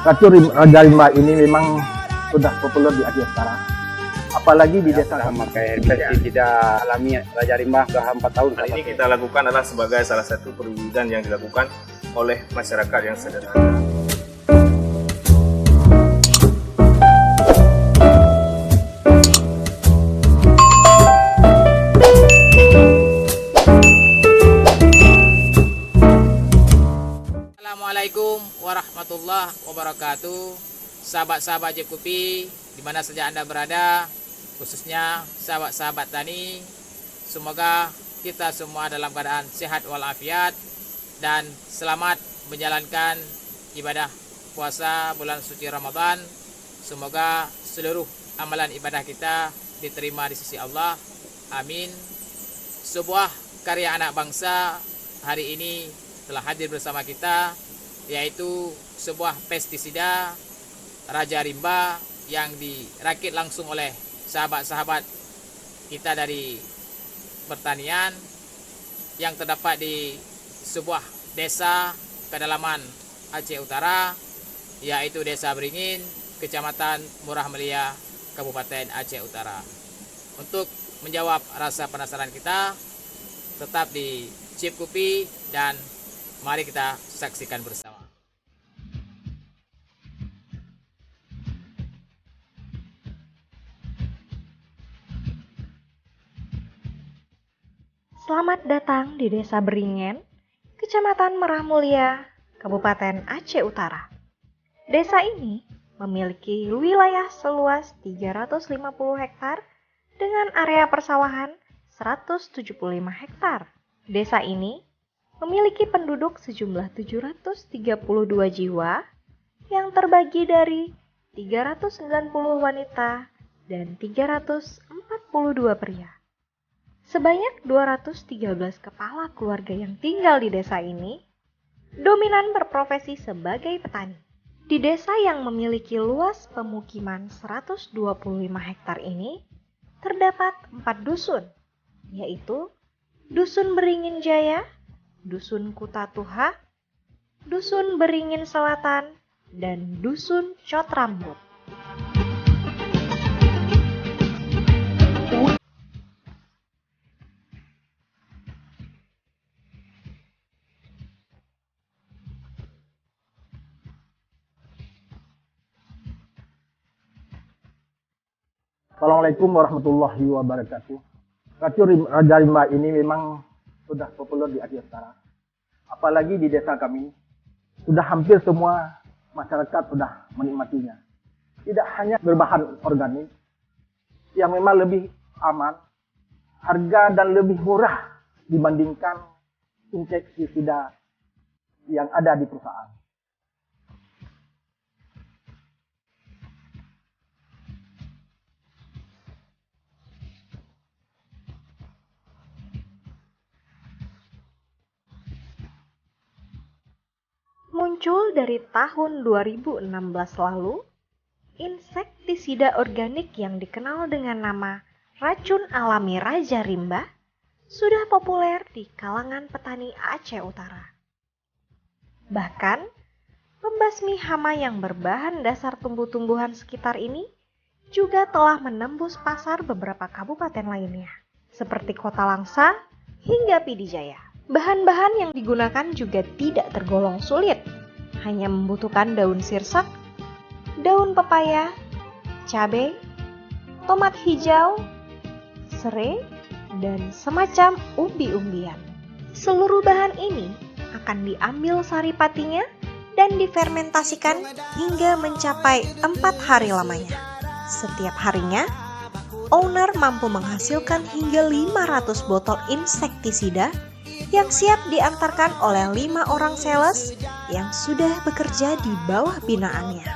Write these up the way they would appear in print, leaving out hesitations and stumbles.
Racun Raja Rimba ini memang sudah populer di Aceh Utara, apalagi di desa kami. Memakai pestisida alami Raja Rimba sudah 4 tahun. Hal ini kita lakukan adalah sebagai salah satu perwujudan yang dilakukan oleh masyarakat yang sederhana. Assalamualaikum warahmatullahi wabarakatuh. Sahabat-sahabat JKUPI dimana saja Anda berada, khususnya sahabat-sahabat tani, semoga kita semua dalam keadaan sehat walafiat dan selamat menjalankan ibadah puasa bulan suci Ramadan. Semoga seluruh amalan ibadah kita diterima di sisi Allah. Amin. Sebuah karya anak bangsa hari ini telah hadir bersama kita, yaitu sebuah pestisida Raja Rimba yang dirakit langsung oleh sahabat-sahabat kita dari pertanian yang terdapat di sebuah desa kedalaman Aceh Utara, yaitu Desa Beringin, Kecamatan Murah Melia, Kabupaten Aceh Utara. Untuk menjawab rasa penasaran kita, tetap di JKUPI dan mari kita saksikan bersama. Selamat datang di Desa Beringin, Kecamatan Merah Mulia, Kabupaten Aceh Utara. Desa ini memiliki wilayah seluas 350 hektar dengan area persawahan 175 hektar. Desa ini memiliki penduduk sejumlah 732 jiwa yang terbagi dari 390 wanita dan 342 pria. Sebanyak 213 kepala keluarga yang tinggal di desa ini dominan berprofesi sebagai petani. Di desa yang memiliki luas pemukiman 125 hektar ini terdapat 4 dusun, yaitu Dusun Beringin Jaya, Dusun Kutatuha, Dusun Beringin Selatan, dan Dusun Cotrambut. Assalamualaikum warahmatullahi wabarakatuh. Racun Raja Rimba ini memang sudah populer di Aceh Utara, apalagi di desa kami. Sudah hampir semua masyarakat sudah menikmatinya. Tidak hanya berbahan organik yang memang lebih aman, harga dan lebih murah dibandingkan insektisida yang ada di perusahaan. Muncul dari tahun 2016 lalu, insektisida organik yang dikenal dengan nama racun alami Raja Rimba sudah populer di kalangan petani Aceh Utara. Bahkan, pembasmi hama yang berbahan dasar tumbuh-tumbuhan sekitar ini juga telah menembus pasar beberapa kabupaten lainnya, seperti Kota Langsa hingga Pidijaya. Bahan-bahan yang digunakan juga tidak tergolong sulit, hanya membutuhkan daun sirsak, daun pepaya, cabai, tomat hijau, serai, dan semacam umbi-umbian. Seluruh bahan ini akan diambil saripatinya dan difermentasikan hingga mencapai 4 hari lamanya. Setiap harinya, owner mampu menghasilkan hingga 500 botol insektisida yang siap diantarkan oleh 5 orang sales yang sudah bekerja di bawah binaannya.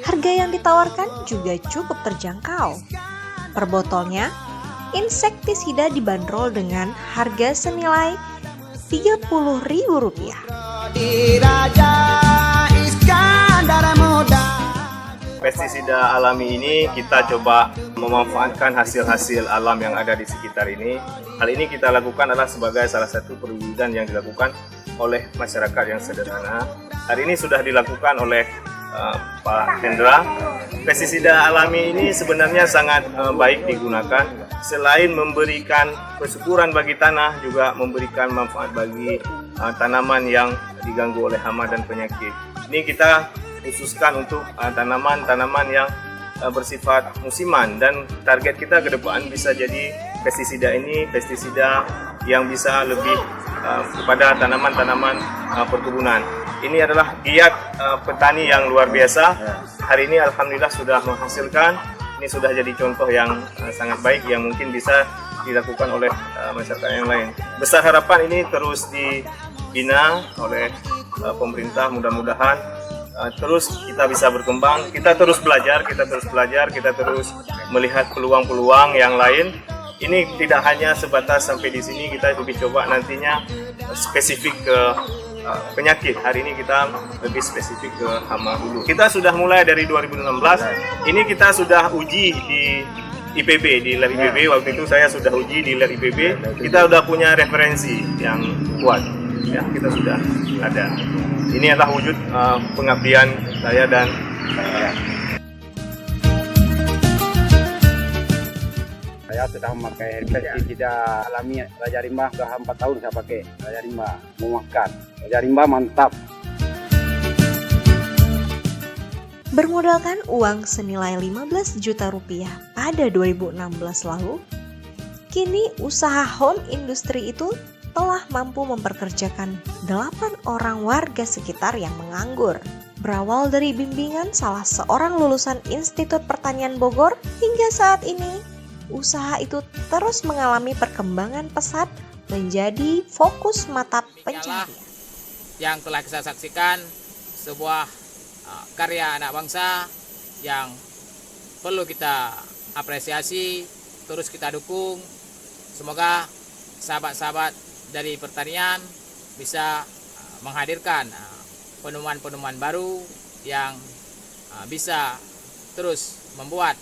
Harga yang ditawarkan juga cukup terjangkau. Per botolnya, insektisida dibanderol dengan harga senilai Rp30.000. Pestisida alami ini kita coba memanfaatkan hasil-hasil alam yang ada di sekitar ini. Hal ini kita lakukan adalah sebagai salah satu perwujudan yang dilakukan oleh masyarakat yang sederhana. Hari ini sudah dilakukan oleh Pak Hendra. Pestisida alami ini sebenarnya sangat baik digunakan. Selain memberikan kesuburan bagi tanah, juga memberikan manfaat bagi tanaman yang diganggu oleh hama dan penyakit. Ini kita khususkan untuk tanaman-tanaman yang bersifat musiman, dan target kita ke depan bisa jadi pestisida ini pestisida yang bisa lebih kepada tanaman-tanaman perkebunan. Ini adalah giat petani yang luar biasa. Hari ini alhamdulillah sudah menghasilkan. Ini sudah jadi contoh yang sangat baik yang mungkin bisa dilakukan oleh masyarakat yang lain. Besar harapan ini terus dibina oleh pemerintah, mudah-mudahan terus kita bisa berkembang, kita terus belajar, kita terus melihat peluang-peluang yang lain. Ini tidak hanya sebatas sampai di sini, kita lebih coba nantinya spesifik ke penyakit. Hari ini kita lebih spesifik ke hama dulu. Kita sudah mulai dari 2016. Ini kita sudah uji di IPB, di lab IPB. Waktu itu saya sudah uji di lab IPB. Kita sudah punya referensi yang kuat. Ya, kita sudah ada. Ini adalah wujud pengabdian saya dan Saya sudah memakai pestisida alami Raja Rimba, sudah 4 tahun saya pakai Raja Rimba, memuaskan. Raja Rimba mantap. Bermodalkan uang senilai 15 juta rupiah pada 2016 lalu, kini usaha home industry itu telah mampu memperkerjakan 8 orang warga sekitar yang menganggur. Berawal dari bimbingan salah seorang lulusan Institut Pertanian Bogor, hingga saat ini, usaha itu terus mengalami perkembangan pesat menjadi fokus mata pencarian. Yang telah kita saksikan sebuah karya anak bangsa yang perlu kita apresiasi, terus kita dukung. Semoga sahabat-sahabat dari pertanian bisa menghadirkan penemuan-penemuan baru yang bisa terus membuat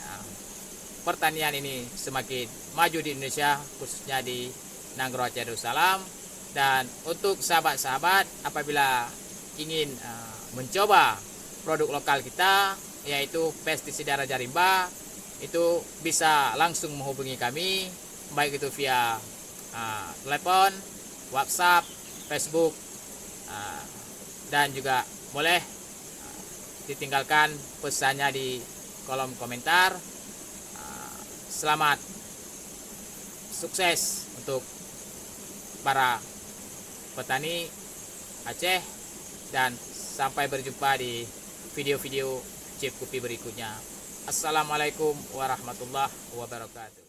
pertanian ini semakin maju di Indonesia, khususnya di Nanggroe Aceh Darussalam. Dan untuk sahabat-sahabat apabila ingin mencoba produk lokal kita, yaitu pestisida Raja Rimba, itu bisa langsung menghubungi kami, baik itu via telepon, WhatsApp, Facebook, dan juga boleh ditinggalkan pesannya di kolom komentar. Selamat sukses untuk para petani Aceh, dan sampai berjumpa di video-video Cip Kopi berikutnya. Assalamualaikum warahmatullahi wabarakatuh.